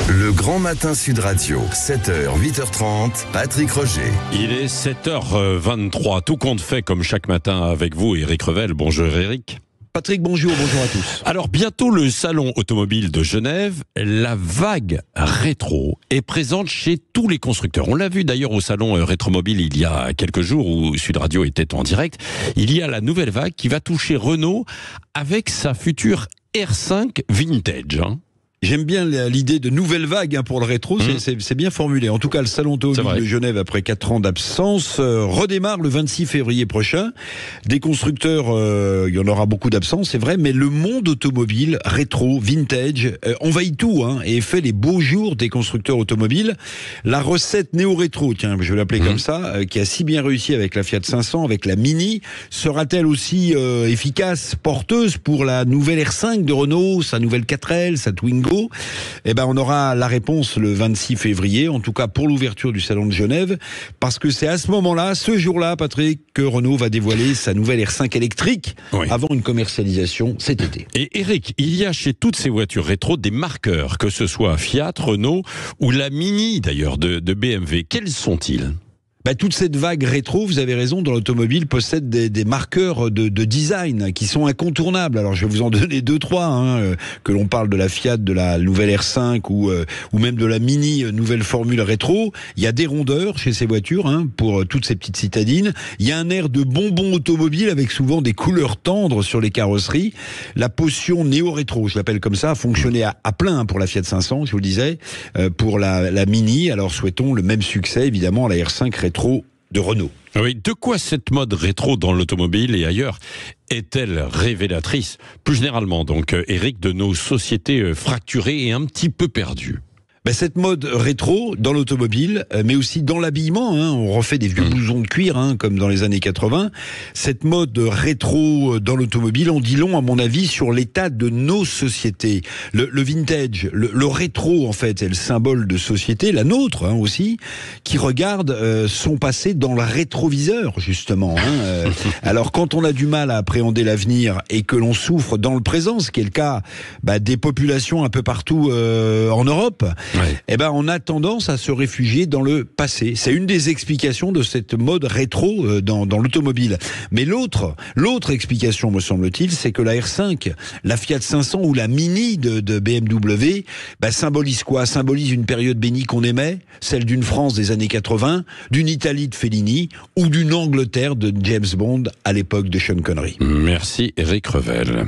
Le Grand Matin Sud Radio, 7h, 8h30, Patrick Roger. Il est 7h23, tout compte fait comme chaque matin avec vous, Éric Revel. Bonjour Éric. Patrick, bonjour à tous. Alors bientôt le salon automobile de Genève, la vague rétro est présente chez tous les constructeurs. On l'a vu d'ailleurs au salon Rétromobile il y a quelques jours où Sud Radio était en direct. Il y a la nouvelle vague qui va toucher Renault avec sa future R5 Vintage. J'aime bien l'idée de nouvelle vague pour le rétro, c'est bien formulé. En tout cas, le salon automobile de Genève, après 4 ans d'absence, redémarre le 26 février prochain. Des constructeurs, il y en aura beaucoup d'absence, c'est vrai, mais le monde automobile, rétro, vintage, envahit tout et fait les beaux jours des constructeurs automobiles. La recette néo-rétro, tiens, je vais l'appeler comme ça, qui a si bien réussi avec la Fiat 500, avec la Mini, sera-t-elle aussi efficace, porteuse pour la nouvelle R5 de Renault, sa nouvelle 4L, sa Twingo? Eh ben, on aura la réponse le 26 février, en tout cas pour l'ouverture du salon de Genève, parce que c'est à ce moment-là, ce jour-là, Patrick, que Renault va dévoiler sa nouvelle R5 électrique avant une commercialisation cet été. Et Éric, il y a chez toutes ces voitures rétro des marqueurs, que ce soit Fiat, Renault ou la Mini d'ailleurs de BMW. Quels sont-ils ? Toute cette vague rétro, vous avez raison, dans l'automobile, possède des marqueurs de design qui sont incontournables. Alors, je vais vous en donner 2-3, que l'on parle de la Fiat, de la nouvelle R5 ou même de la Mini nouvelle formule rétro. Il y a des rondeurs chez ces voitures, pour toutes ces petites citadines. Il y a un air de bonbon automobile avec souvent des couleurs tendres sur les carrosseries. La potion néo-rétro, je l'appelle comme ça, a fonctionné à plein pour la Fiat 500, je vous le disais, pour la Mini. Alors, souhaitons le même succès, évidemment, à la R5 rétro de Renault. Oui, de quoi cette mode rétro dans l'automobile et ailleurs est-elle révélatrice, plus généralement donc, Éric, de nos sociétés fracturées et un petit peu perdues? Cette mode rétro dans l'automobile, mais aussi dans l'habillement, on refait des vieux blousons de cuir, comme dans les années 80. Cette mode rétro dans l'automobile, on dit long à mon avis sur l'état de nos sociétés. Le vintage, le rétro en fait, est le symbole de société, la nôtre aussi, qui regarde son passé dans le rétroviseur justement. Alors quand on a du mal à appréhender l'avenir et que l'on souffre dans le présent, ce qui est le cas des populations un peu partout en Europe, on a tendance à se réfugier dans le passé. C'est une des explications de cette mode rétro dans l'automobile. Mais l'autre explication, me semble-t-il, c'est que la R5, la Fiat 500 ou la Mini de BMW, symbolise quoi? Symbolise une période bénie qu'on aimait, celle d'une France des années 80, d'une Italie de Fellini ou d'une Angleterre de James Bond à l'époque de Sean Connery. Merci Éric Revel.